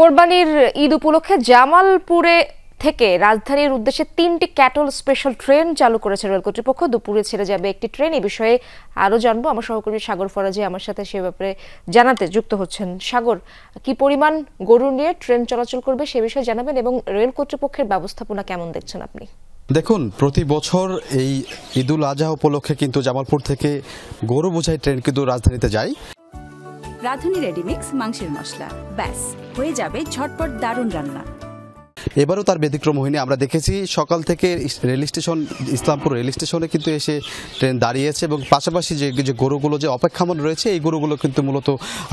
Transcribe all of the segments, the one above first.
কোরবানির ঈদ উপলক্ষে জামালপুরে থেকে রাজধানীর উদ্দেশ্যে 3টি ক্যাটল স্পেশাল ট্রেন চালু করেছে রেল কর্তৃপক্ষ। দুপুরে ছেড়ে যাবে একটি ট্রেন। এই বিষয়ে আরো জানবো আমার সহকর্মী সাগর ফরাজি আমার সাথে সে ব্যাপারে জানাতে যুক্ত হচ্ছেন। সাগর, কি পরিমাণ গরু নিয়ে ট্রেন চলাচল করবে সে বিষয়ে জানাবেন এবং রেল কর্তৃপক্ষের ব্যবস্থাপনা কেমন দেখছেন আপনি? দেখুন, প্রতি বছর এই ঈদুল আজহা উপলক্ষে কিন্তু জামালপুর থেকে গরু বোঝাই ট্রেন কিন্তু রাজধানীতে যায়। রাঁধুনি রেডিমিক্স মাংসের মশলা, ব্যাস হয়ে যাবে ঝটপট দারুণ রান্না। এবারও তার ব্যতিক্রম হয়নি। আমরা দেখেছি সকাল থেকে রেল স্টেশন, ইসলামপুর রেল স্টেশনে কিন্তু এসে ট্রেন দাঁড়িয়েছে এবং পাশাপাশি যে গরুগুলো যে অপেক্ষমান রয়েছে এই গরুগুলো কিন্তু মূলত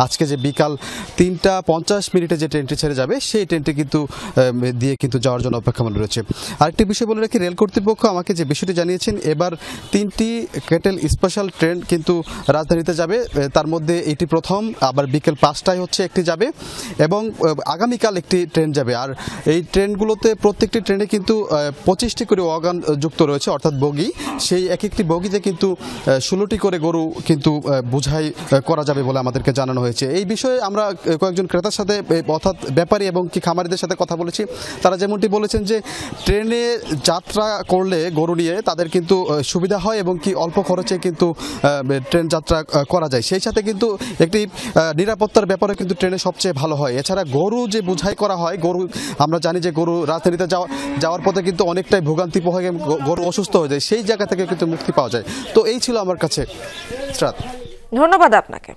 আজকে যে বিকাল 3টা 50 মিনিটে যে ট্রেনটি ছেড়ে যাবে সেই ট্রেনটি কিন্তু দিয়ে কিন্তু যাওয়ার জন্য অপেক্ষমান রয়েছে। আরেকটি বিষয় বলে রাখি, রেল কর্তৃপক্ষ আমাকে যে বিষয়টি জানিয়েছেন, এবার 3টি ক্যাটেল স্পেশাল ট্রেন কিন্তু রাজধানীতে যাবে। তার মধ্যে এটি প্রথম, আবার বিকেল 5টায় হচ্ছে একটি যাবে এবং আগামীকাল একটি ট্রেন যাবে। আর এই ট্রেনগুলোতে প্রত্যেকটি ট্রেনে কিন্তু 25টি করে ওয়াগন যুক্ত রয়েছে, অর্থাৎ বগি। সেই এক একটি বগিতে কিন্তু 16টি করে গরু কিন্তু বোঝাই করা যাবে বলে আমাদেরকে জানানো হয়েছে। এই বিষয়ে আমরা কয়েকজন ক্রেতার সাথে অর্থাৎ ব্যাপারী এবং কি খামারিদের সাথে কথা বলেছি। তারা যেমনটি বলেছেন যে ট্রেনে যাত্রা করলে গরু নিয়ে তাদের কিন্তু সুবিধা হয় এবং কি অল্প খরচে কিন্তু ট্রেন যাত্রা করা যায়। সেই সাথে কিন্তু একটি নিরাপত্তার ব্যাপারে কিন্তু ট্রেনে সবচেয়ে ভালো হয়। এছাড়া গরু যে বোঝাই করা হয়, গরু আমরা জানি যে গরু রাজধানীতে যাওয়ার পথে কিন্তু অনেকটাই ভোগান্তি পোহায়, গরু অসুস্থ হয়ে যায়, সেই জায়গা থেকে কিন্তু মুক্তি পাওয়া যায়। তো এই ছিল আমার কাছে। ধন্যবাদ আপনাকে।